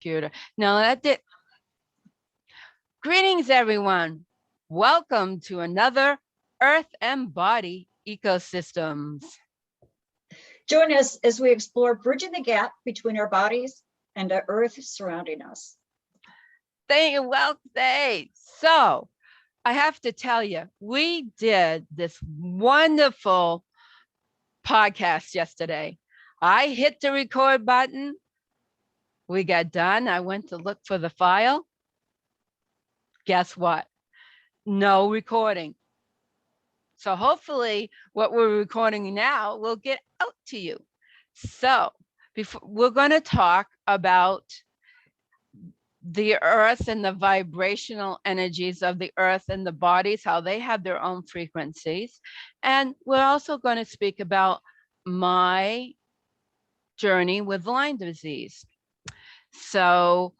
computer. No, that did. Greetings, everyone. Welcome to another Earth and Body Ecosystems. Join us as we explore bridging the gap between our bodies and the earth surrounding us. Thank you. Well, so I have to tell you, we did this wonderful podcast yesterday. I hit the record button. We got done. I went to look for the file. Guess what? No recording. So hopefully what we're recording now will get out to you. So we're going to talk about the earth and the vibrational energies of the earth and the bodies, how they have their own frequencies. And we're also going to speak about my journey with Lyme disease. So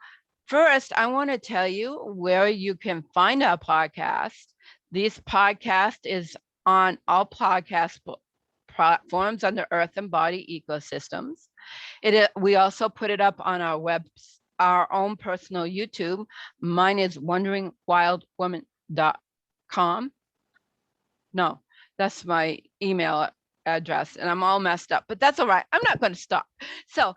first, I want to tell you where you can find our podcast. This podcast is on all podcast platforms under Earth and Body Ecosystems. We also put it up on our own personal YouTube. Mine is wonderingwildwoman.com. No, that's my email address, and I'm all messed up, but that's all right. I'm not going to stop. So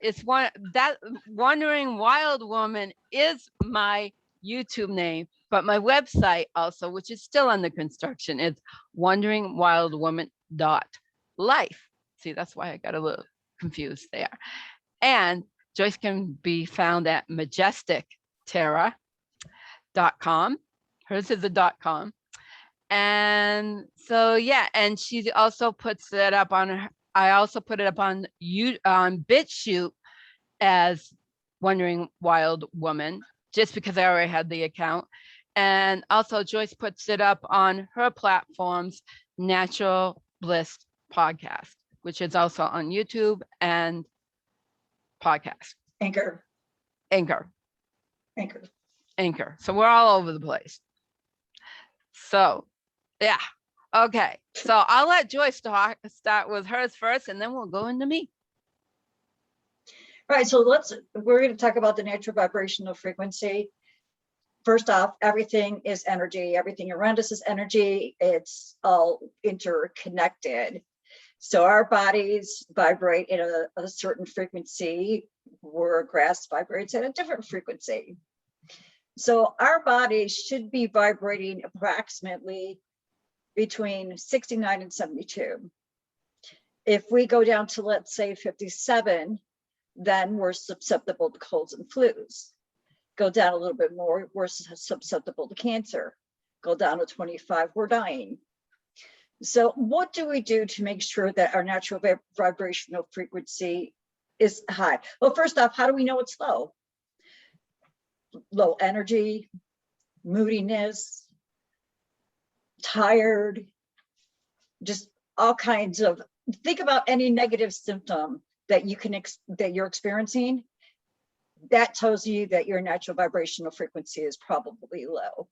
it's Wandering Wild Woman is my YouTube name, but my website also, which is still under construction, is wonderingwildwoman.life. See, that's why I got a little confused there. And Joyce can be found at majesticterra.com. Hers is a .com. And so, yeah, and she also puts it up on I also put it up on BitChute as Wondering Wild Woman, just because I already had the account. And also Joyce puts it up on her platforms, Natural Bliss Podcast, which is also on YouTube and podcast. Anchor. So we're all over the place. So, yeah. Okay. So I'll let Joyce start with hers first, and then we'll go into me. All right. So we're going to talk about the natural vibrational frequency. First off, everything is energy. Everything around us is energy. It's all interconnected. So our bodies vibrate at a certain frequency, where grass vibrates at a different frequency. So our bodies should be vibrating approximately between 69 and 72. If we go down to, let's say, 57, then we're susceptible to colds and flus. Go down a little bit more, we're susceptible to cancer. Go down to 25, we're dying. So what do we do to make sure that our natural vibrational frequency is high? Well, first off, how do we know it's low? Low energy, moodiness, tired, just all kinds of, think about any negative symptom that you're experiencing. That tells you that your natural vibrational frequency is probably low.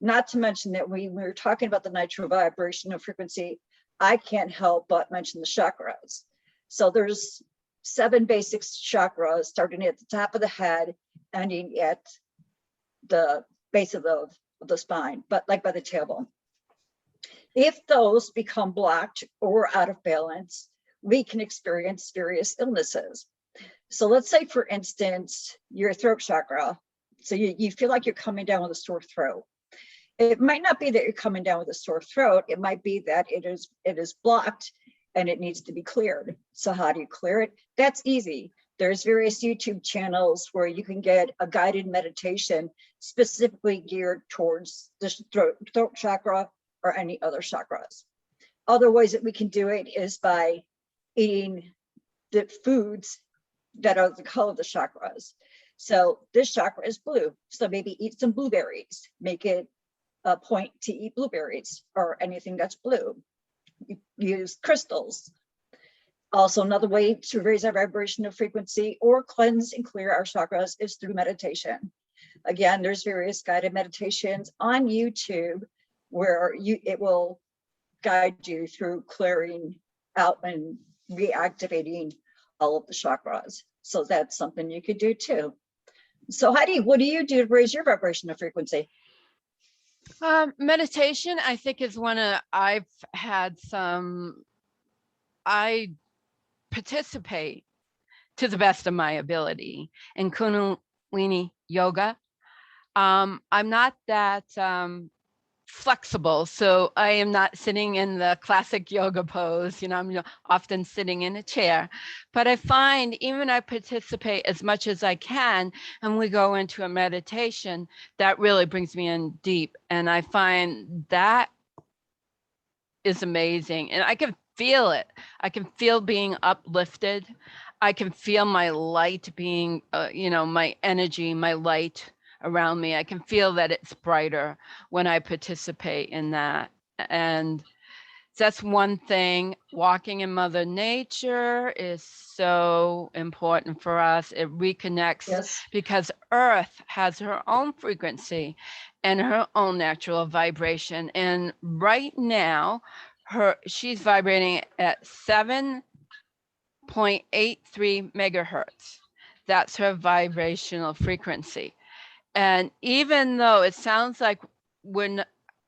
Not to mention that when we're talking about the natural vibrational frequency, I can't help but mention the chakras. So there's 7 basic chakras, starting at the top of the head, ending at the base of the spine, but like by the tailbone. If those become blocked or out of balance, we can experience various illnesses. So let's say, for instance, your throat chakra. So you feel like you're coming down with a sore throat. It might not be that you're coming down with a sore throat. It might be that it is blocked and it needs to be cleared. So how do you clear it? That's easy. There's various YouTube channels where you can get a guided meditation specifically geared towards the throat chakra or any other chakras. Other ways that we can do it is by eating the foods that are the color of the chakras. So this chakra is blue. So maybe eat some blueberries, make it a point to eat blueberries or anything that's blue. Use crystals. Also, another way to raise our vibrational frequency or cleanse and clear our chakras is through meditation. Again, there's various guided meditations on YouTube where it will guide you through clearing out and reactivating all of the chakras. So that's something you could do too. So Heidi, what do you do to raise your vibrational frequency? Meditation, I think, is I've had I participate to the best of my ability in Kundalini yoga. I'm not that flexible, so I am not sitting in the classic yoga pose. I'm often sitting in a chair, but I find even I participate as much as I can, and we go into a meditation that really brings me in deep, and I find that is amazing, and I can feel it. I can feel being uplifted. I can feel my light being, my energy, my light around me. I can feel that it's brighter when I participate in that. And that's one thing. Walking in Mother Nature is so important for us. It reconnects Yes. because Earth has her own frequency and her own natural vibration. And right now, she's vibrating at 7.83 megahertz. That's her vibrational frequency. And even though it sounds like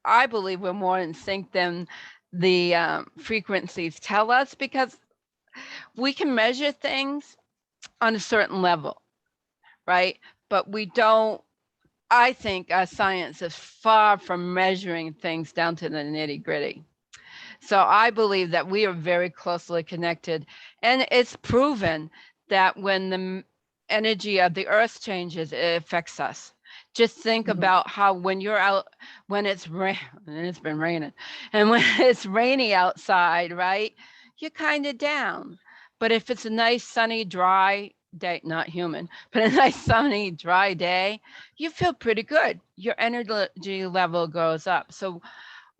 I believe we're more in sync than the frequencies tell us, because we can measure things on a certain level, right? But we don't, I think science is far from measuring things down to the nitty gritty. So I believe that we are very closely connected. And it's proven that when the energy of the earth changes, it affects us. Just think about how when you're out, when it's and it's been raining, and when it's rainy outside, right? You're kind of down. But if it's a nice sunny, dry day, not human, but a nice sunny, dry day, you feel pretty good. Your energy level goes up. So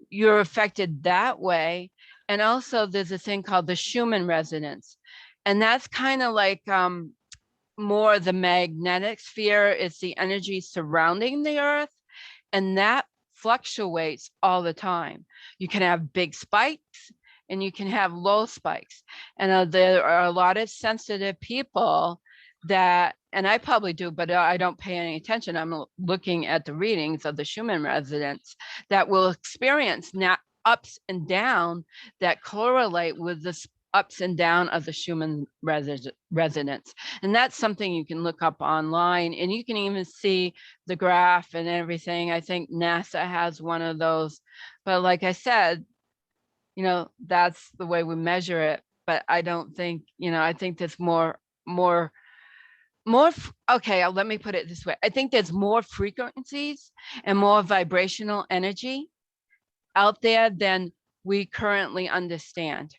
you're affected that way. And also there's a thing called the Schumann resonance. And that's kind of like more the magnetic sphere. It's the energy surrounding the earth, and that fluctuates all the time. You can have big spikes and you can have low spikes. And there are a lot of sensitive people that, and I probably do, but I don't pay any attention. I'm looking at the readings of the Schumann resonance that will experience ups and down that correlate with the ups and down of the Schumann resonance. And that's something you can look up online, and you can even see the graph and everything. I think NASA has one of those. But like I said, that's the way we measure it. But I don't think, I think there's more, okay, let me put it this way. I think there's more frequencies and more vibrational energy out there than we currently understand.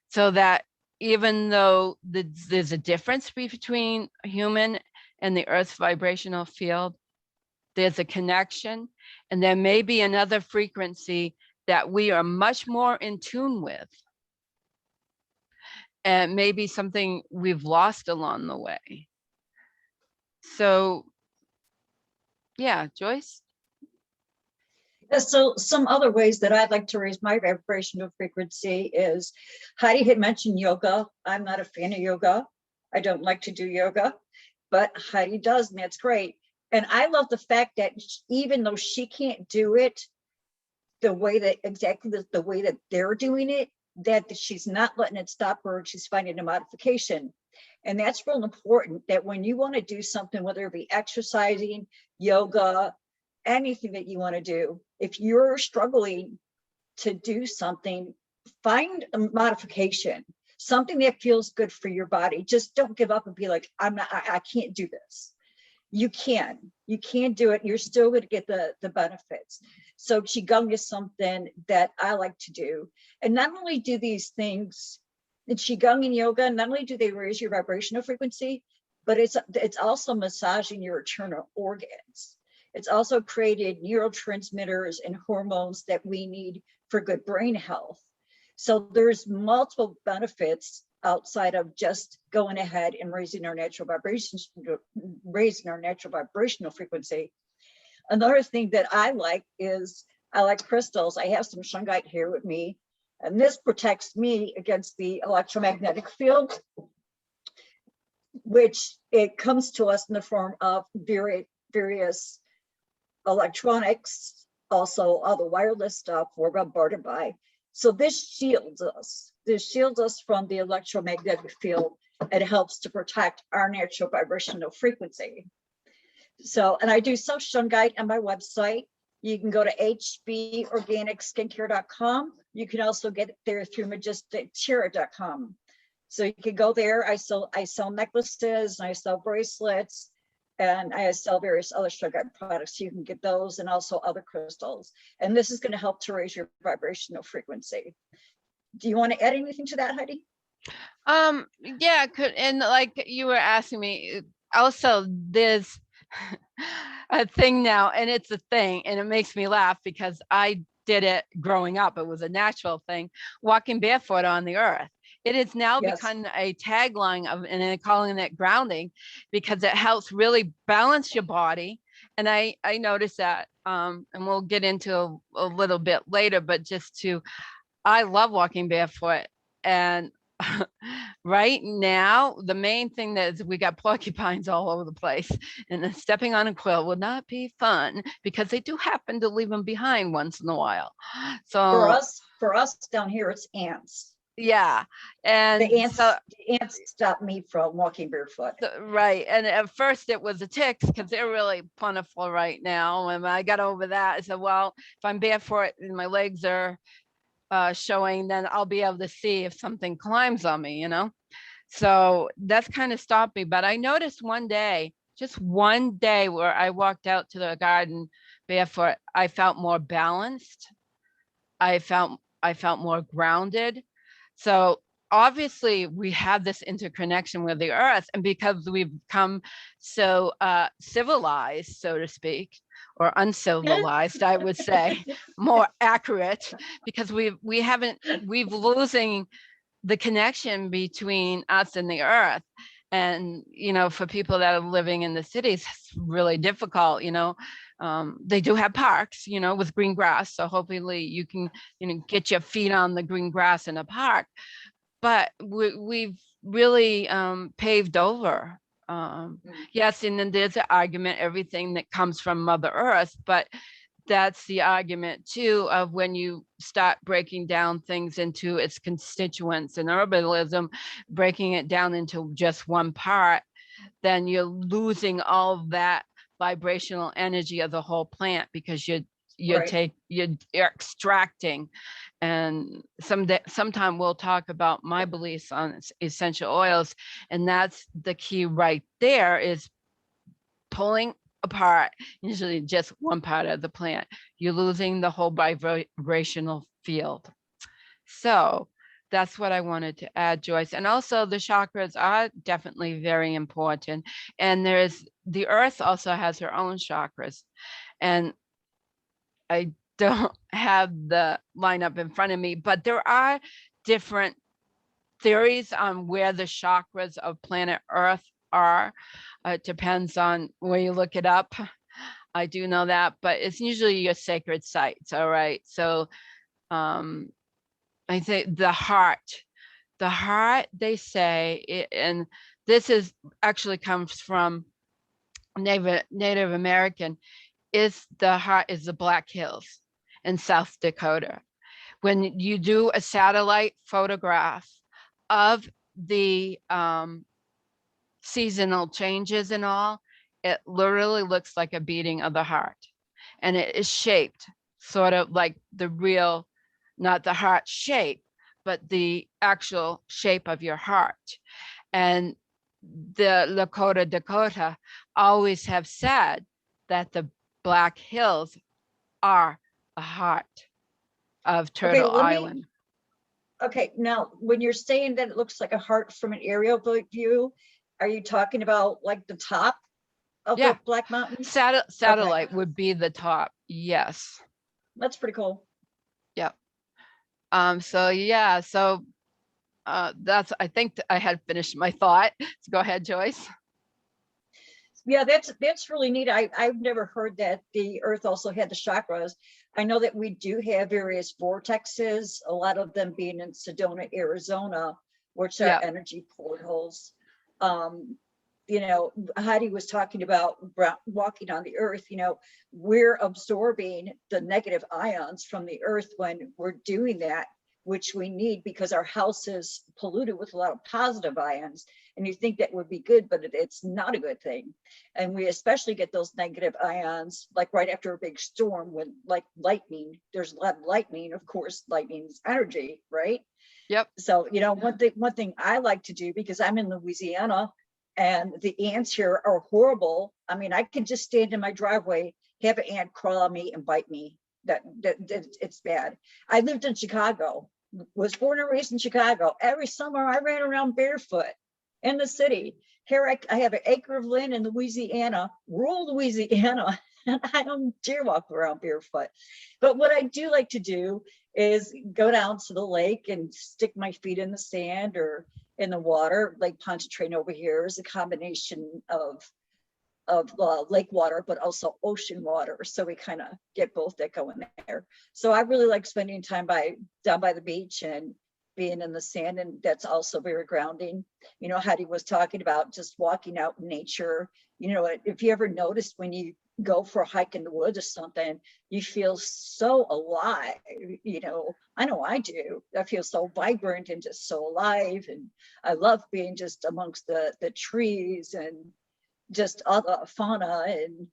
So that even though there's a difference between human and the Earth's vibrational field, there's a connection, and there may be another frequency that we are much more in tune with, and maybe something we've lost along the way. So, yeah, Joyce? So some other ways that I'd like to raise my vibrational frequency is, Heidi had mentioned yoga. I'm not a fan of yoga. I don't like to do yoga, but Heidi does, and that's great. And I love the fact that even though she can't do it the way that the way that they're doing it, that she's not letting it stop her, she's finding a modification. And that's real important, that when you want to do something, whether it be exercising, yoga, anything that you want to do, if you're struggling to do something, find a modification, something that feels good for your body. Just don't give up and be like, I can't do this. You can do it. You're still going to get the benefits. So Qigong is something that I like to do. And not only do these things, the Qigong and yoga, not only do they raise your vibrational frequency, but it's also massaging your internal organs. It's also created neurotransmitters and hormones that we need for good brain health. So there's multiple benefits outside of just going ahead and raising our natural vibrations, raising our natural vibrational frequency. Another thing that I like is I like crystals. I have some shungite here with me, and this protects me against the electromagnetic field. which it comes to us in the form of various electronics, also all the wireless stuff we're bombarded by. So this shields us. This shields us from the electromagnetic field. It helps to protect our natural vibrational frequency. So, and I do sell shungite on my website. You can go to hborganicskincare.com. You can also get it there through majestictira.com. So you can go there. I sell necklaces, and I sell bracelets, and I sell various other shungite products. You can get those and also other crystals. And this is going to help to raise your vibrational frequency. Do you want to add anything to that, Heidi? Yeah, and like you were asking me, also there's a thing now, and it's a thing, and it makes me laugh because I did it growing up. It was a natural thing, walking barefoot on the earth. It has now become a tagline of, and they're calling it grounding, because it helps really balance your body. And I noticed that, and we'll get into a little bit later, but I love walking barefoot. And right now, the main thing that is we got porcupines all over the place, and then stepping on a quill would not be fun because they do happen to leave them behind once in a while. So for us down here, it's ants. Yeah. And the ants stopped me from walking barefoot. Right. And at first it was the ticks because they're really plentiful right now. And I got over that. I said, well, if I'm barefoot and my legs are showing, then I'll be able to see if something climbs on me, you know? So that's kind of stopped me. But I noticed just one day where I walked out to the garden barefoot, I felt more balanced. I felt more grounded. So obviously we have this interconnection with the earth, and because we've become so civilized, so to speak, or uncivilized, I would say, more accurate, because we've losing the connection between us and the earth. And, you know, for people that are living in the cities, it's really difficult, you know. They do have parks, you know, with green grass. So hopefully you can, you know, get your feet on the green grass in a park. But we've really paved over. Yes, and then there's an argument, everything that comes from Mother Earth, but that's the argument too of when you start breaking down things into its constituents, and herbalism, breaking it down into just one part, then you're losing all that vibrational energy of the whole plant, because you're extracting. And sometime we'll talk about my beliefs on essential oils, and that's the key right there, is pulling apart usually just one part of the plant. You're losing the whole vibrational field. So that's what I wanted to add, Joyce. And also the chakras are definitely very important. And the earth also has her own chakras. And I don't have the lineup in front of me, but there are different theories on where the chakras of planet Earth are. It depends on where you look it up. I do know that, but it's usually your sacred sites. All right. So I think the heart, they say, and this is actually comes from Native American, is the heart is the Black Hills in South Dakota. When you do a satellite photograph of the seasonal changes and all, it literally looks like a beating of the heart. And it is shaped sort of like the real, not the heart shape, but the actual shape of your heart. And the Lakota Dakota always have said that the Black Hills are a heart of Turtle Island. Okay, now when you're saying that it looks like a heart from an aerial view, are you talking about like the top of the Black Mountains? Satellite would be the top. Yes. That's pretty cool. Yep. So that's, I think I had finished my thought. So go ahead, Joyce. Yeah, that's really neat. I've never heard that the earth also had the chakras. I know that we do have various vortexes, a lot of them being in Sedona, Arizona, which are energy portals. Heidi was talking about walking on the earth, we're absorbing the negative ions from the earth when we're doing that, which we need because our house is polluted with a lot of positive ions. And you think that would be good, but it's not a good thing. And we especially get those negative ions like right after a big storm, when like lightning, there's a lot of lightning, of course, lightning's energy, right? Yep. So, one thing I like to do, because I'm in Louisiana and the ants here are horrible. I mean, I could just stand in my driveway, have an ant crawl on me and bite me. That it's bad. I lived in Chicago, was born and raised in Chicago. Every summer I ran around barefoot in the city. Here I have an acre of land in Louisiana, rural Louisiana, and I don't dare walk around barefoot. But what I do like to do is go down to the lake and stick my feet in the sand or in the water. Lake Pontchartrain over here is a combination of lake water, but also ocean water. So we kind of get both that going there. So I really like spending time down by the beach and being in the sand, and that's also very grounding. Hattie was talking about just walking out in nature. If you ever noticed when you go for a hike in the woods or something, you feel so alive. I know I do. I feel so vibrant and just so alive. And I love being just amongst the trees and just all the fauna and,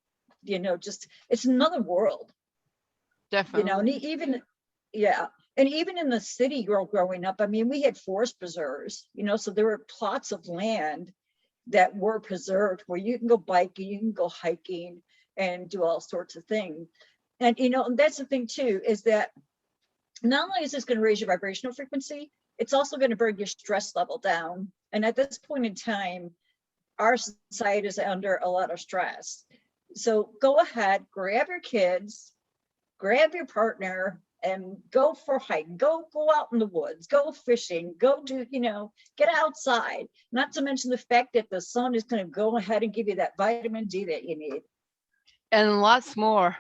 just it's another world. Definitely. And even in the city growing up, I mean, we had forest preserves, so there were plots of land that were preserved where you can go biking, you can go hiking and do all sorts of things. And, and that's the thing too, is that not only is this going to raise your vibrational frequency, it's also going to bring your stress level down. And at this point in time, our society is under a lot of stress. So go ahead, grab your kids, grab your partner, and go for a hike, go out in the woods, go fishing, go do, get outside. Not to mention the fact that the sun is going to go ahead and give you that vitamin D that you need. And lots more.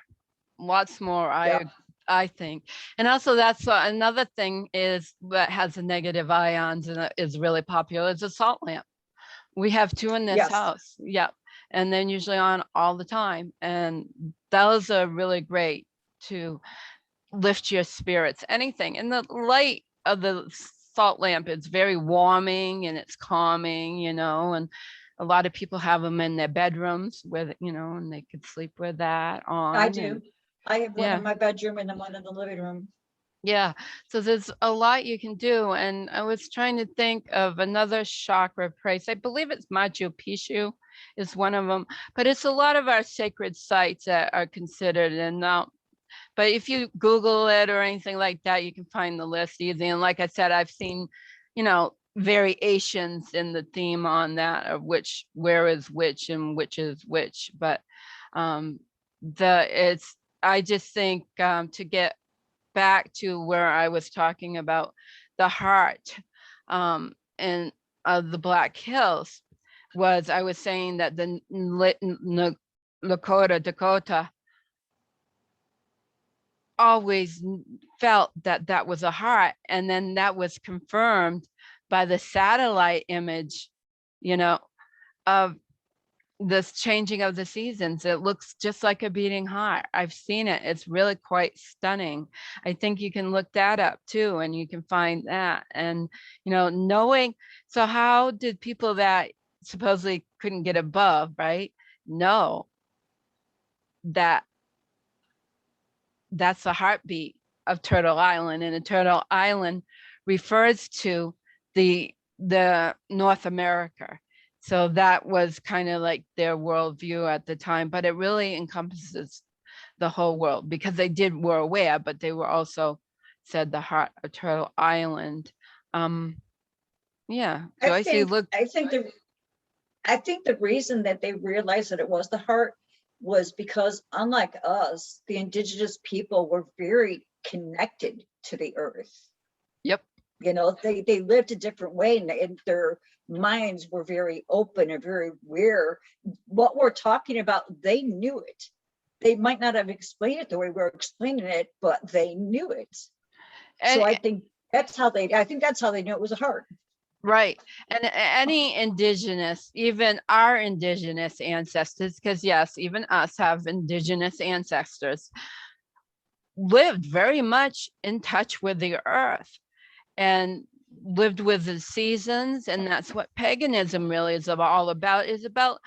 Yeah. I think. And also that's another thing is that has the negative ions and is really popular is a salt lamp. We have 2 in this Yes. house. Yep. And then usually on all the time. And those are really great to lift your spirits, anything. And the light of the salt lamp is very warming and it's calming, and a lot of people have them in their bedrooms with, and they could sleep with that on. I do. I have one Yeah. in my bedroom and then one in the living room. Yeah. So there's a lot you can do. And I was trying to think of another chakra place. I believe it's Machu Picchu is one of them, but it's a lot of our sacred sites that are considered. And now, but if you Google it or anything like that, you can find the list easy. And like I said, I've seen, variations in the theme on that of where is which and which is which. But I just think to get back to where I was talking about the heart and the Black Hills I was saying that the Dakota always felt that was a heart, and then that was confirmed by the satellite image, of this changing of the seasons. It looks just like a beating heart. I've seen it. It's really quite stunning. I think you can look that up too, and you can find that. And, knowing, so how did people that supposedly couldn't get above, right, know that that's the heartbeat of Turtle Island, and a Turtle Island refers to the North America. So that was kind of like their worldview at the time, but it really encompasses the whole world because they were aware, but they were also said the heart of Turtle Island. Yeah, Joyce, you look. I think the reason that they realized that it was the heart was because, unlike us, the indigenous people were very connected to the earth. Yep. They lived a different way, and their minds were very open and very aware. What we're talking about, they knew it. They might not have explained it the way we're explaining it, but they knew it. So I think that's how they knew it was a heart. Right. And any indigenous, even our indigenous ancestors, because yes, even us have indigenous ancestors, lived very much in touch with the earth and lived with the seasons. And that's what paganism really is about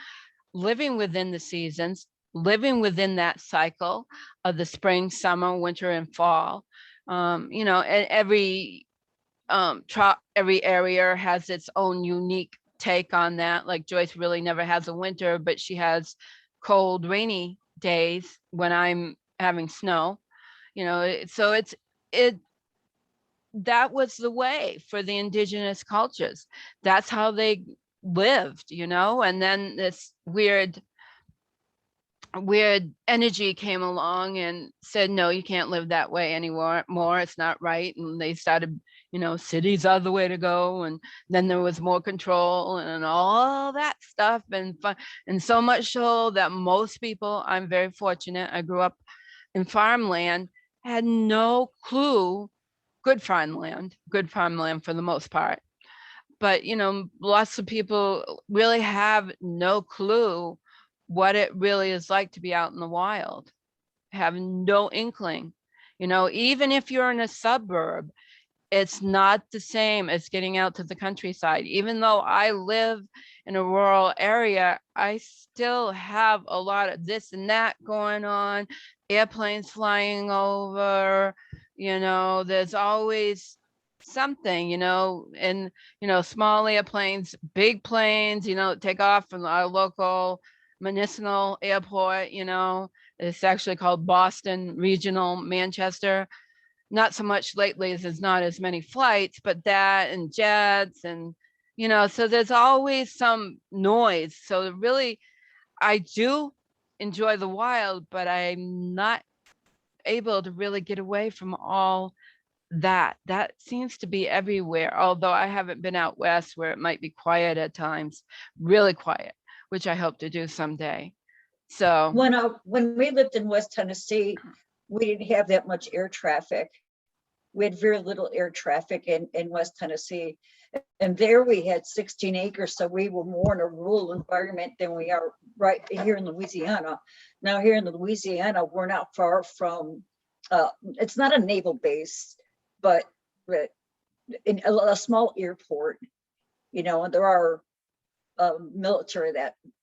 living within the seasons, living within that cycle of the spring, summer, winter, and fall. And every area has its own unique take on that. Like Joyce really never has a winter, but she has cold, rainy days when I'm having snow. So it that was the way for the indigenous cultures. That's how they lived, and then this weird energy came along and said, no, you can't live that way anymore. It's not right. And they started, cities are the way to go. And then there was more control and all that stuff and fun. And so much so that most people, I'm very fortunate, I grew up in farmland, had no clue. Good farmland for the most part. But, lots of people really have no clue what it really is like to be out in the wild, have no inkling. Even if you're in a suburb, it's not the same as getting out to the countryside. Even though I live in a rural area, I still have a lot of this and that going on, airplanes flying over, there's always something, and, small airplanes, big planes, take off from our local municipal airport, it's actually called Boston Regional Manchester. Not so much lately as there's not as many flights, but that and jets and, so there's always some noise. So really, I do enjoy the wild, but I'm not able to really get away from all that. That seems to be everywhere, although I haven't been out west where it might be quiet at times, really quiet, which I hope to do someday. So When we lived in West Tennessee, we didn't have that much air traffic. We had very little air traffic in West Tennessee. And there we had 16 acres. So we were more in a rural environment than we are right here in Louisiana. Now here in Louisiana, we're not far from, it's not a naval base, but in a small airport, and there are military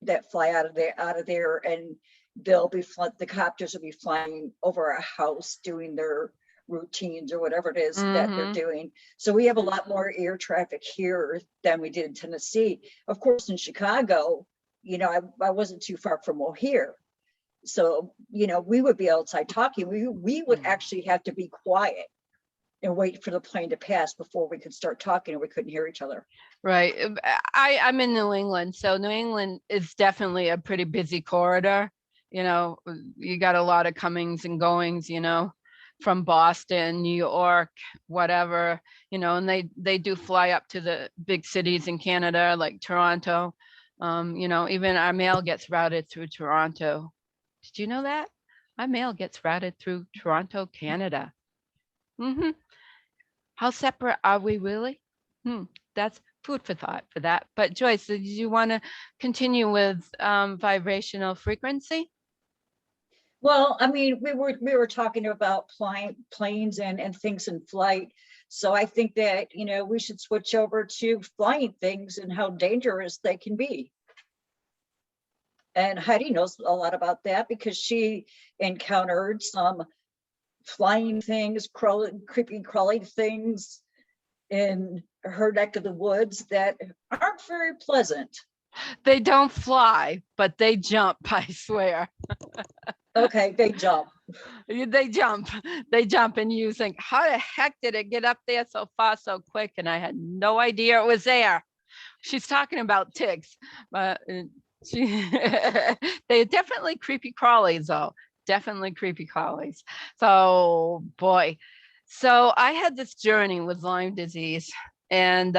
that fly out of there, and the copters will be flying over a house doing their routines or whatever it is that they're doing. So we have a lot more air traffic here than we did in Tennessee. Of course, in Chicago, I wasn't too far from O'Hare. So, we would be outside talking. We would actually have to be quiet and wait for the plane to pass before we could start talking, and we couldn't hear each other. Right. I'm in New England, so New England is definitely a pretty busy corridor. You got a lot of comings and goings, from Boston, New York, whatever, and they do fly up to the big cities in Canada, like Toronto. Even our mail gets routed through Toronto. Did you know that? Our mail gets routed through Toronto, Canada. How separate are we really? That's food for thought for that. But Joyce, did you want to continue with vibrational frequency? Well, I mean, we were talking about planes and things in flight. So I think that, we should switch over to flying things and how dangerous they can be. And Heidi knows a lot about that because she encountered some flying things, creepy crawling things in her neck of the woods that aren't very pleasant. They don't fly, but they jump, I swear. Okay, they jump. They jump, and you think, how the heck did it get up there so far, so quick? And I had no idea it was there. She's talking about ticks, but they're definitely creepy crawlies, though. Definitely creepy crawlies. So, boy. So I had this journey with Lyme disease, and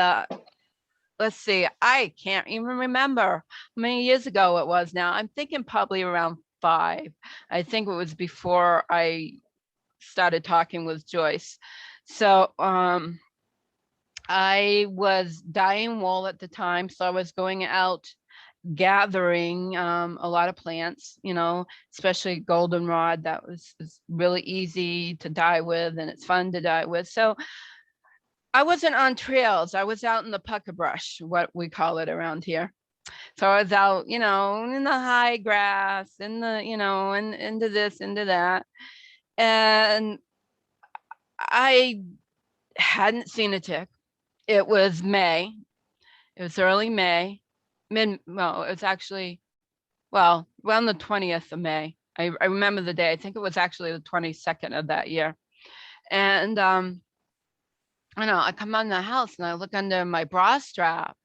let's see, I can't even remember how many years ago it was now. I'm thinking probably around 5. I think it was before I started talking with Joyce. So I was dyeing wool at the time, so I was going out gathering a lot of plants, you know, especially goldenrod. That was really easy to dye with, and it's fun to dye with. So I wasn't on trails. I was out in the pucker brush, what we call it around here. So I was out, you know, in the high grass, in the, you know, and into this, into that. And I hadn't seen a tick. It was May. It was early May. Well, it was actually, well, around the 20th of May. I remember the day. I think it was actually the 22nd of that year. And I know I come on the house and I look under my bra strap,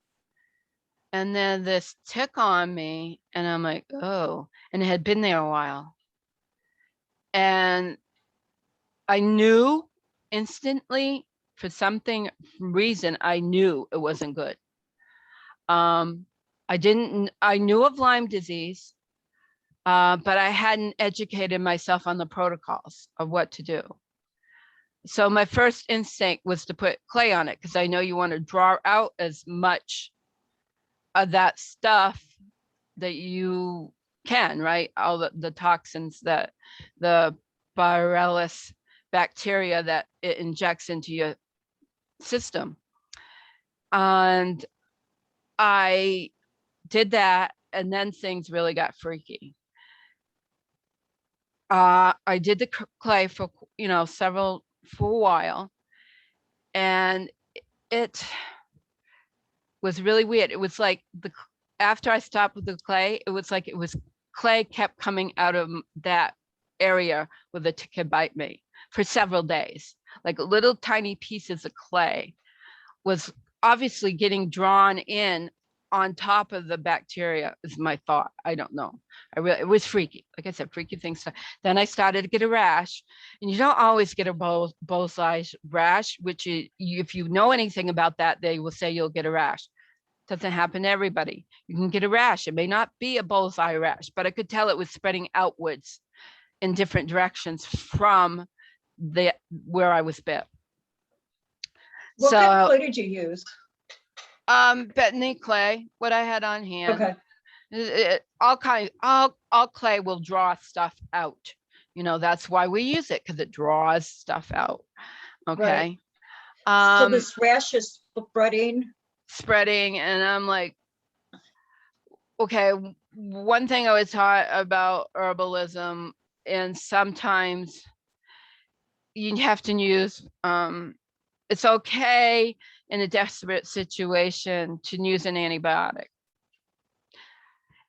and then this tick on me, and I'm like, oh, and it had been there a while. And I knew instantly, for something reason, I knew it wasn't good. I knew of Lyme disease, but I hadn't educated myself on the protocols of what to do. So my first instinct was to put clay on it, because I know you want to draw out as much of that stuff that you can, right? All the toxins, that the Borrelia bacteria that it injects into your system. And I did that, and then things really got freaky. I did the clay for, you know, for a while, and it was really weird. It was like after I stopped with the clay, it was like clay kept coming out of that area where the tick could bite me for several days. Like little tiny pieces of clay was obviously getting drawn in on top of the bacteria, is my thought. I don't know. It was freaky. Like I said, freaky things. Then I started to get a rash, and you don't always get a bullseye rash, which if you know anything about that, they will say you'll get a rash. Doesn't happen to everybody. You can get a rash. It may not be a bullseye rash, but I could tell it was spreading outwards in different directions from where I was bit. What kind of clay did you use? Bethany clay, what I had on hand. Okay. All clay will draw stuff out. You know, that's why we use it, because it draws stuff out. Okay. Right. So this rash is spreading, and I'm like, okay, one thing I was taught about herbalism, and sometimes you have to use, it's okay in a desperate situation to use an antibiotic.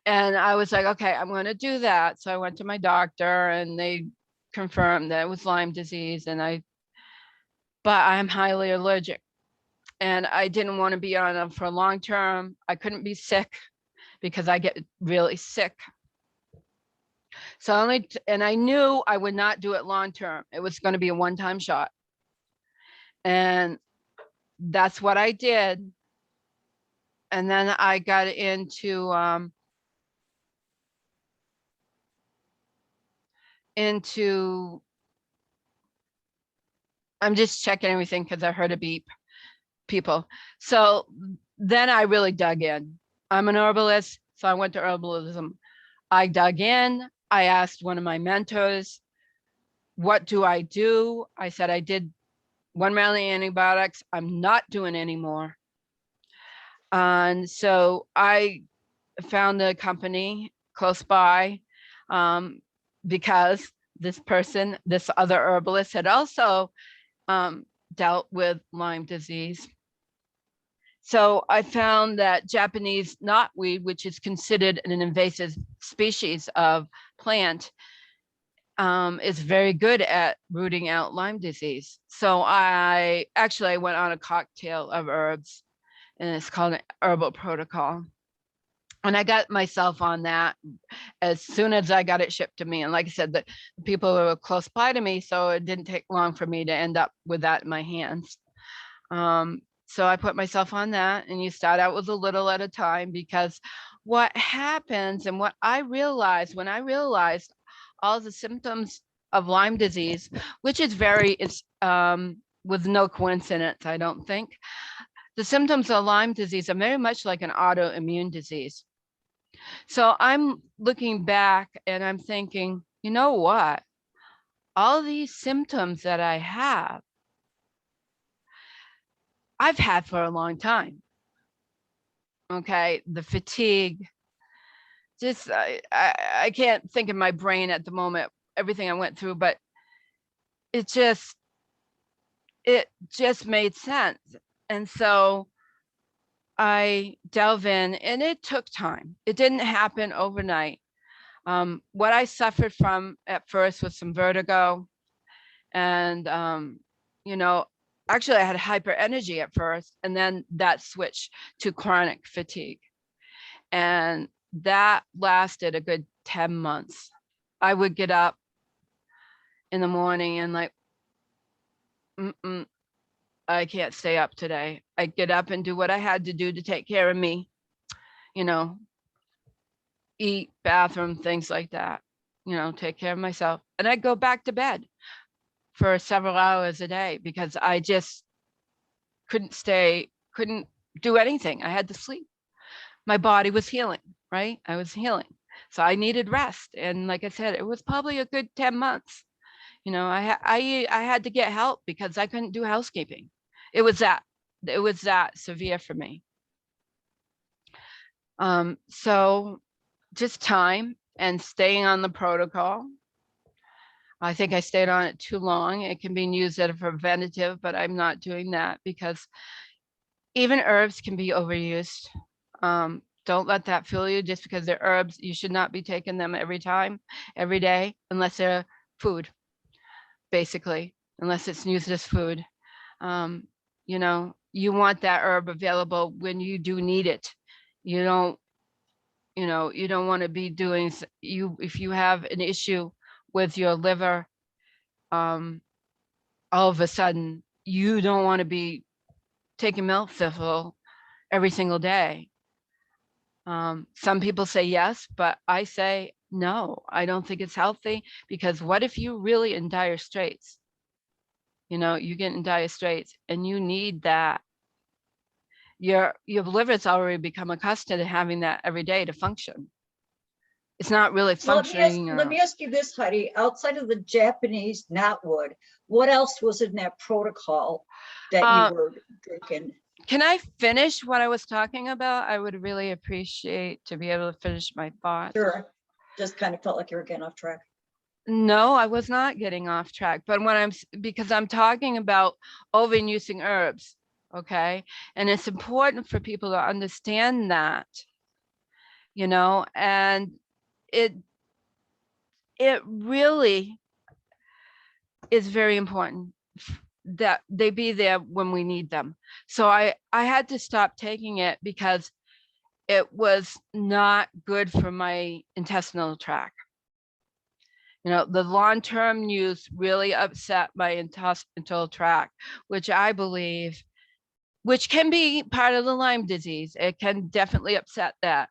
And I was like, okay, I'm going to do that. So I went to my doctor, and they confirmed that it was Lyme disease, but I'm highly allergic, and I didn't want to be on them for long term. I couldn't be sick, because I get really sick. So I knew I would not do it long term. It was going to be a one-time shot. And that's what I did. And then I got into I'm just checking everything because I heard a beep, people. So then I really dug in. I'm an herbalist, so I went to herbalism. I dug in. I asked one of my mentors, what do I do? I said, I did one round of antibiotics. I'm not doing anymore. And so I found a company close by, because this other herbalist had also dealt with Lyme disease. So I found that Japanese knotweed, which is considered an invasive species of plant, is very good at rooting out Lyme disease. So I went on a cocktail of herbs, and it's called an herbal protocol. And I got myself on that as soon as I got it shipped to me. And like I said, the people were close by to me, so it didn't take long for me to end up with that in my hands. So I put myself on that, and you start out with a little at a time, because what happens, and what I realized when I realized all the symptoms of Lyme disease, which is it's with no coincidence, I don't think. the symptoms of Lyme disease are very much like an autoimmune disease. So I'm looking back and I'm thinking, you know what? All these symptoms that I have, I've had for a long time. Okay, the fatigue, just I can't think in my brain at the moment everything I went through, but it just made sense. And so I delve in, and it took time. It didn't happen overnight. What I suffered from at first was some vertigo, and you know, actually I had hyper energy at first, and then that switched to chronic fatigue, and that lasted a good 10 months. I would get up in the morning and like, I can't stay up today. I'd get up and do what I had to do to take care of me, you know, eat, bathroom, things like that, you know, take care of myself. And I'd go back to bed for several hours a day because I just couldn't do anything. I had to sleep. My body was healing, right? I was healing. So I needed rest. And like I said, it was probably a good 10 months. You know, I had to get help because I couldn't do housekeeping. It was that severe for me. So just time and staying on the protocol. I think I stayed on it too long. It can be used as a preventative, but I'm not doing that because even herbs can be overused. Don't let that fool you. Just because they're herbs, you should not be taking them every day, unless they're food, basically, unless it's used as food. You know, you want that herb available when you do need it. You don't want to be doing if you have an issue with your liver, all of a sudden you don't want to be taking milk thistle every single day. Some people say yes, but I say no. I don't think it's healthy, because what if you really in dire straits? You know, you get in dire straits and you need that. Your liver's already become accustomed to having that every day to function. It's not really So functioning. let me ask you this, Heidi. Outside of the Japanese knotwood, what else was in that protocol that you were drinking? Can I finish what I was talking about? I would really appreciate to be able to finish my thought. Sure. Just kind of felt like you were getting off track. No, I was not getting off track, but because I'm talking about overusing herbs, okay? And it's important for people to understand that, you know, and it really is very important that they be there when we need them. So I had to stop taking it because it was not good for my intestinal tract. You know, the long-term use really upset my intestinal tract, which I believe, which can be part of the Lyme disease. It can definitely upset that.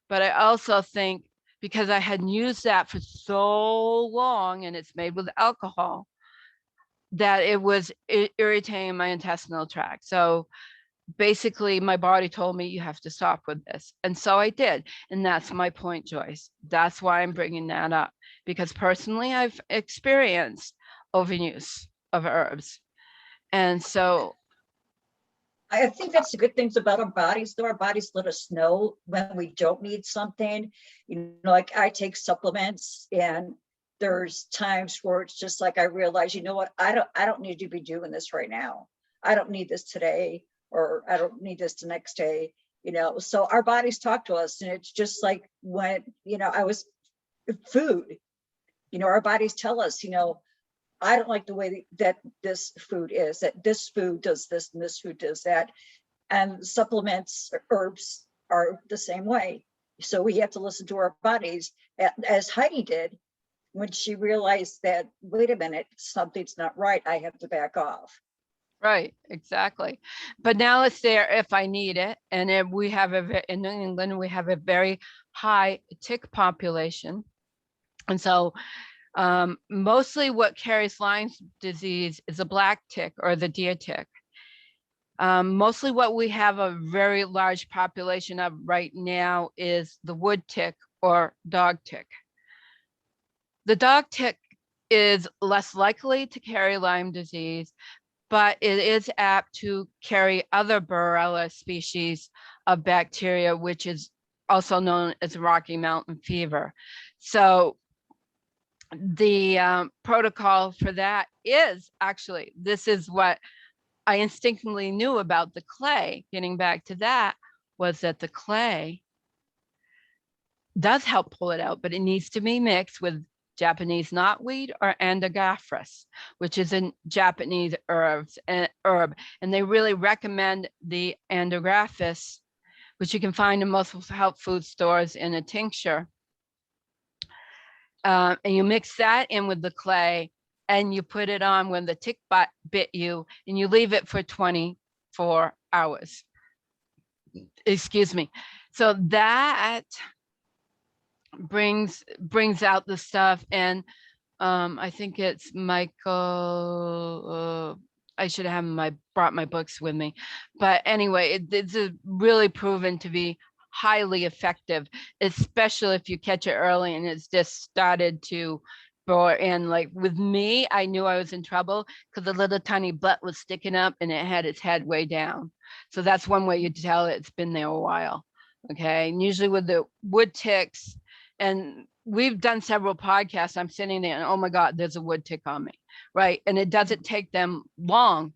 But I also think because I had used that for so long and it's made with alcohol, that it was irritating my intestinal tract. So basically my body told me you have to stop with this. And so I did. And that's my point, Joyce. That's why I'm bringing that up, because personally I've experienced overuse of herbs. And so I think that's the good things about our bodies, though. Our bodies let us know when we don't need something. You know, like I take supplements, and there's times where it's just like I realize, you know what, I don't need to be doing this right now. I don't need this today, or I don't need this the next day. You know, so our bodies talk to us, and it's just like when, you know, I was food. You know, our bodies tell us, you know, I don't like the way that this food is, that this food does this and this food does that. And supplements, herbs are the same way. So we have to listen to our bodies, as Heidi did when she realized that, wait a minute, something's not right. I have to back off. right, exactly. But now it's there if I need it. And if we have in New England, we have a very high tick population. And so mostly what carries Lyme disease is a black tick or the deer tick. Mostly what we have a very large population of right now is the wood tick or dog tick. The dog tick is less likely to carry Lyme disease, but it is apt to carry other Borrelia species of bacteria, which is also known as Rocky Mountain fever. So the protocol for that is actually, this is what I instinctively knew about the clay, getting back to that, was that the clay does help pull it out, but it needs to be mixed with Japanese knotweed or Andogaphris, which is a Japanese herb. And they really recommend the Andogaphris, which you can find in most health food stores in a tincture. And you mix that in with the clay and you put it on when the tick bit you, and you leave it for 24 hours. Excuse me. So that brings out the stuff. And I think it's Michael, I should have brought my books with me, but anyway, it's really proven to be highly effective, especially if you catch it early and it's just started to bore in. Like with me, I knew I was in trouble because the little tiny butt was sticking up and it had its head way down. So that's one way you tell it's been there a while. Okay. And usually with the wood ticks, and we've done several podcasts, I'm sitting there and, oh my God, there's a wood tick on me, right? And it doesn't take them long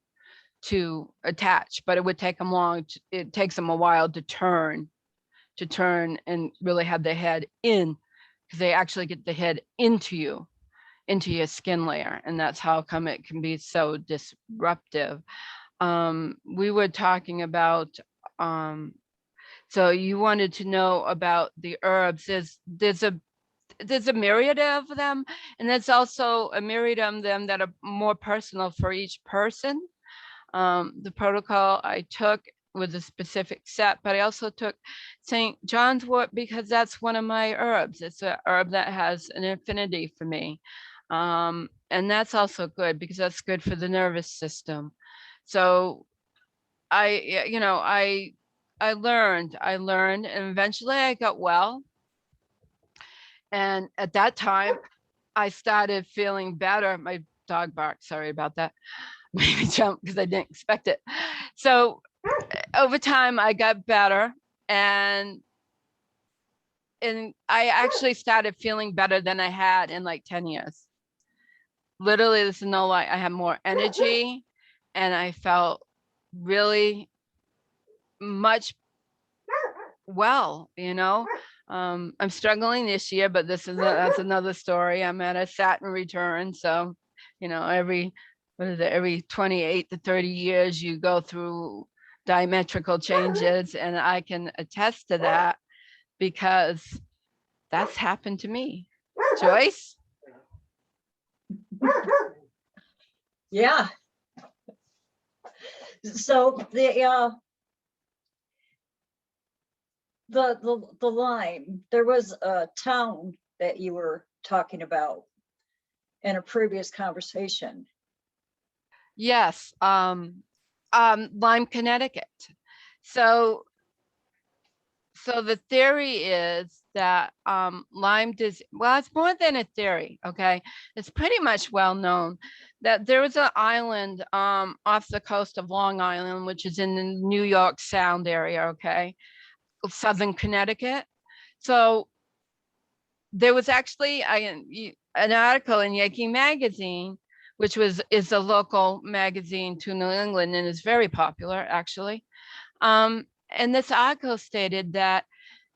to attach, but it would take them long. It takes them a while to turn and really have the head in, because they actually get the head into your skin layer. And that's how come it can be so disruptive. We were talking about, so you wanted to know about the herbs. There's a myriad of them, and there's also a myriad of them that are more personal for each person. The protocol I took with a specific set, but I also took St. John's wort because that's one of my herbs. It's an herb that has an affinity for me. And that's also good because that's good for the nervous system. So I learned, and eventually I got well. And at that time, I started feeling better. My dog barked, sorry about that. Made me jump because I didn't expect it. So over time, I got better, and I actually started feeling better than I had in like 10 years. Literally, this is no lie. I had more energy, and I felt really much well, I'm struggling this year, but that's another story. I'm at a Saturn return. So, every 28 to 30 years, you go through diametrical changes. And I can attest to that because that's happened to me. Joyce? Yeah. So the Lyme, there was a town that you were talking about in a previous conversation. Yes, Lyme, Connecticut. So the theory is that Lyme disease, well, it's more than a theory, okay? It's pretty much well known that there was an island off the coast of Long Island, which is in the New York Sound area, okay? Southern Connecticut. So there was actually an article in Yankee Magazine, which is a local magazine to New England and is very popular, actually. And this article stated that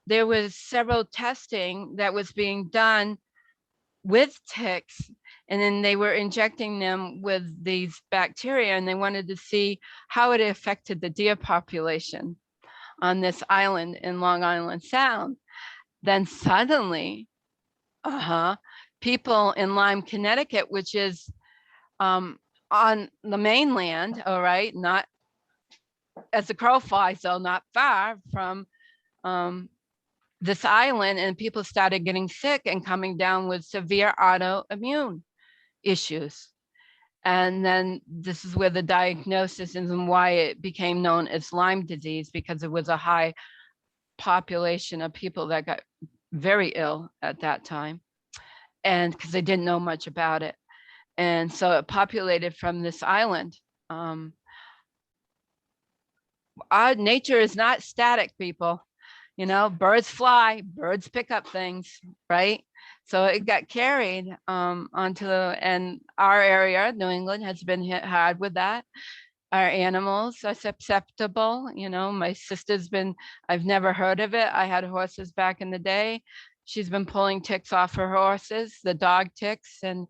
there was several testing that was being done with ticks, and then they were injecting them with these bacteria, and they wanted to see how it affected the deer population on this island in Long Island Sound. Then suddenly, people in Lyme, Connecticut, which is on the mainland, all right, not as the crow flies, so not far from this island, and people started getting sick and coming down with severe autoimmune issues. And then this is where the diagnosis and why it became known as Lyme disease, because it was a high population of people that got very ill at that time. And because they didn't know much about it. And so it populated from this island. Our nature is not static, people. You know, birds fly, birds pick up things, right? So it got carried onto and our area, New England, has been hit hard with that. Our animals are susceptible. You know, my sister's been, I've never heard of it. I had horses back in the day. She's been pulling ticks off her horses, the dog ticks, and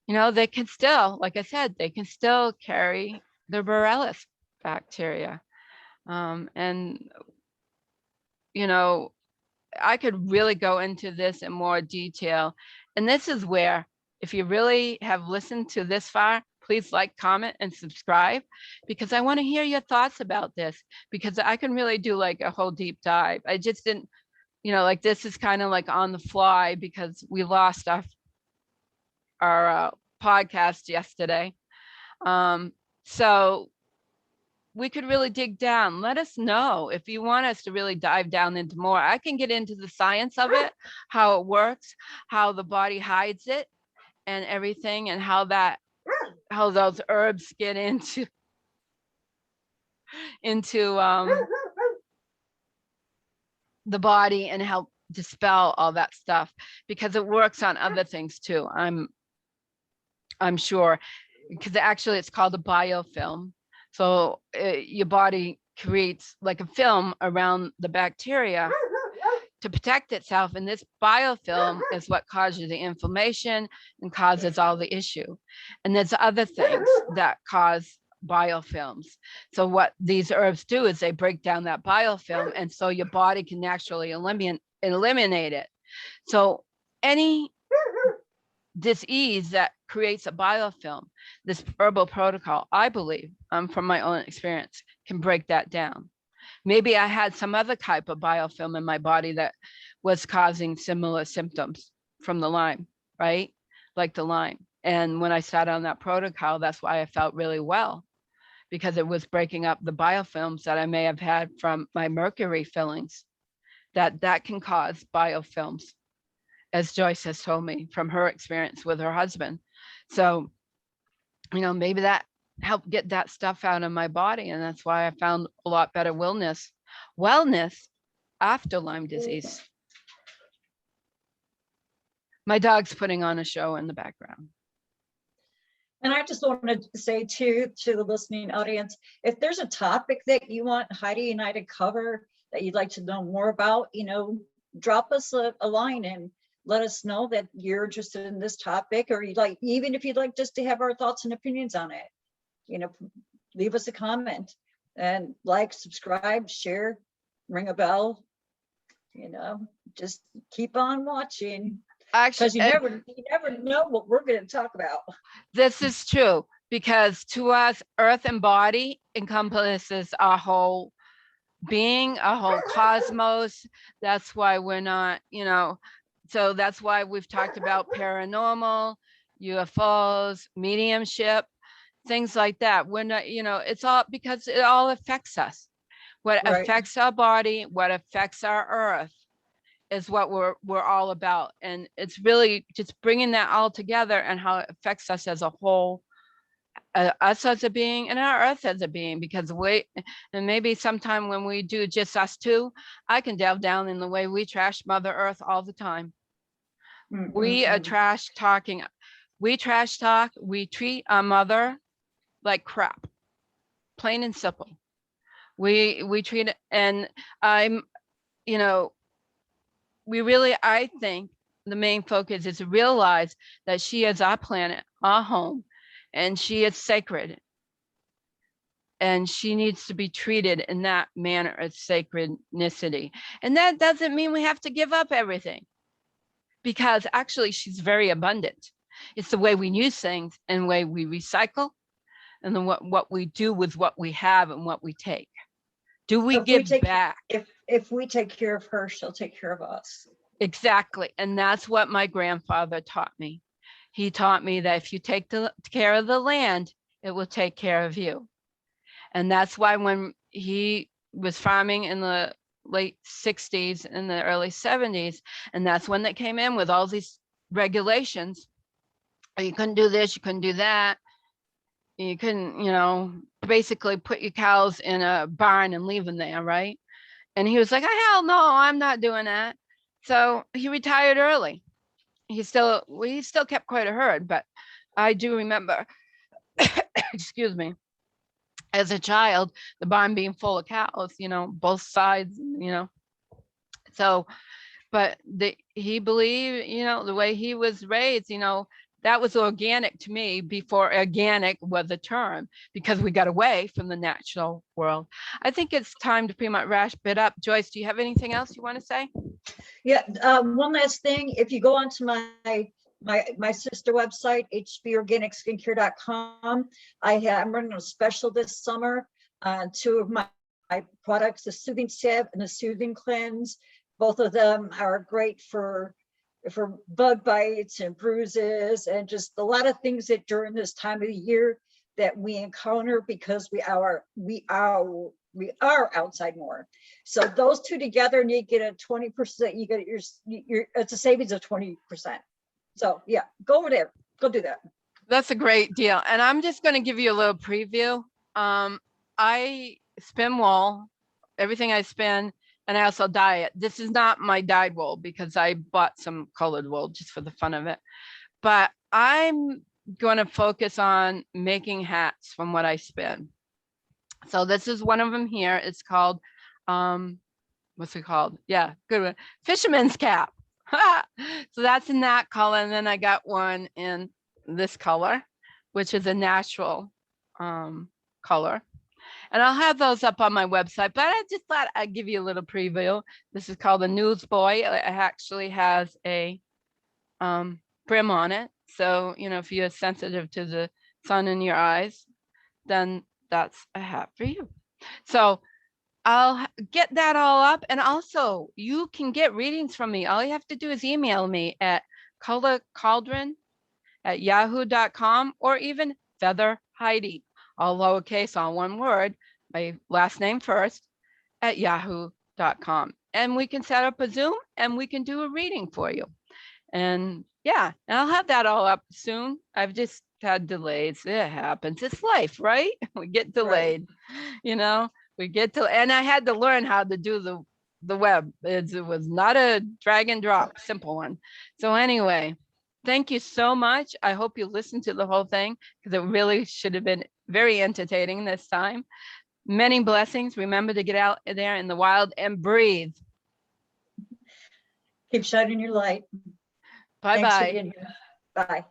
you know, they can still, like I said, they can still carry the Borrelia bacteria. And, you know, I could really go into this in more detail. And this is where, if you really have listened to this far, please like, comment, and subscribe, because I want to hear your thoughts about this, because I can really do like a whole deep dive. I just didn't, you know, like this is kind of like on the fly because we lost our podcast yesterday. So we could really dig down. Let us know if you want us to really dive down into more. I can get into the science of it, how it works, how the body hides it and everything, and how those herbs get into the body and help dispel all that stuff, because it works on other things too. I'm sure, because actually it's called a biofilm. So your body creates like a film around the bacteria to protect itself. And this biofilm is what causes the inflammation and causes all the issue. And there's other things that cause biofilms. So what these herbs do is they break down that biofilm, and so your body can naturally eliminate it. So any disease that creates a biofilm, this herbal protocol, I believe, from my own experience, can break that down. Maybe I had some other type of biofilm in my body that was causing similar symptoms from the Lyme, right? Like the Lyme. And when I started on that protocol, that's why I felt really well, because it was breaking up the biofilms that I may have had from my mercury fillings, that can cause biofilms, as Joyce has told me from her experience with her husband. So, you know, maybe that helped get that stuff out of my body. And that's why I found a lot better wellness after Lyme disease. My dog's putting on a show in the background. And I just want to say to the listening audience, if there's a topic that you want Heidi and I to cover that you'd like to know more about, you know, drop us a line and let us know that you're interested in this topic, or you'd like, even if you'd like just to have our thoughts and opinions on it, you know, leave us a comment and like, subscribe, share, ring a bell, you know, just keep on watching. Actually, because you never know what we're going to talk about. This is true, because to us, earth and body encompasses our whole being, our whole cosmos. That's why we're not, you know, so that's why we've talked about paranormal, UFOs, mediumship, things like that. We're not, you know, it's all because it all affects us. What Right. affects our body, what affects our earth, is what we're all about. And it's really just bringing that all together and how it affects us as a whole, us as a being and our earth as a being. Because and maybe sometime when we do just us two, I can delve down in the way we trash Mother Earth all the time. We are trash talking. We trash talk. We treat our mother like crap, plain and simple. We treat it, and you know, we really, I think the main focus is to realize that she is our planet, our home, and she is sacred. And she needs to be treated in that manner of sacrednicity. And that doesn't mean we have to give up everything, because actually she's very abundant. It's the way we use things and the way we recycle, and then what we do with what we have and what we take. Do we give back? If we take care of her, she'll take care of us. Exactly. And that's what my grandfather taught me. he taught me that if you take care of the land, it will take care of you. And that's why when he was farming in the late 60s and the early 70s, and that's when they came in with all these regulations. You couldn't do this, you couldn't do that. You couldn't, basically put your cows in a barn and leave them there, right? And he was like, oh, hell no, I'm not doing that. So he retired early. We still kept quite a herd, but I do remember, excuse me, as a child, the barn being full of cows, both sides, So, but he believed, the way he was raised, that was organic to me before organic was a term, because we got away from the natural world. I think it's time to pretty much wrap it up. Joyce, do you have anything else you want to say? Yeah, one last thing. If you go onto my sister website, hborganicskincare.com, I'm running a special this summer on two of my products, the Soothing Salve and the Soothing Cleanse. Both of them are great for bug bites and bruises and just a lot of things that during this time of the year that we encounter, because we are outside more. So those two together, and you get a 20%, you get your it's a savings of 20%. So yeah, go over there, go do that. That's a great deal. And I'm just going to give you a little preview. I spin wool, everything I spin, and I also dye it. This is not my dyed wool because I bought some colored wool just for the fun of it. But I'm going to focus on making hats from what I spin. So this is one of them here. It's called, what's it called? Yeah, good one. Fisherman's cap. So that's in that color. And then I got one in this color, which is a natural color. And I'll have those up on my website, but I just thought I'd give you a little preview. This is called a Newsboy. It actually has a brim on it. So, if you're sensitive to the sun in your eyes, then that's a hat for you. So I'll get that all up. And also you can get readings from me. All you have to do is email me at colorcauldron@yahoo.com, or even Feather Heidi, all lowercase, all one word, my last name first, @yahoo.com. And we can set up a Zoom and we can do a reading for you. And yeah, and I'll have that all up soon. I've just had delays. It happens. It's life, right? We get delayed, we get to, and I had to learn how to do the web. It was not a drag and drop, simple one. So anyway, thank you so much. I hope you listened to the whole thing, because it really should have been very entertaining this time. Many blessings. Remember to get out there in the wild and breathe. Keep shining your light. Bye-bye. Bye.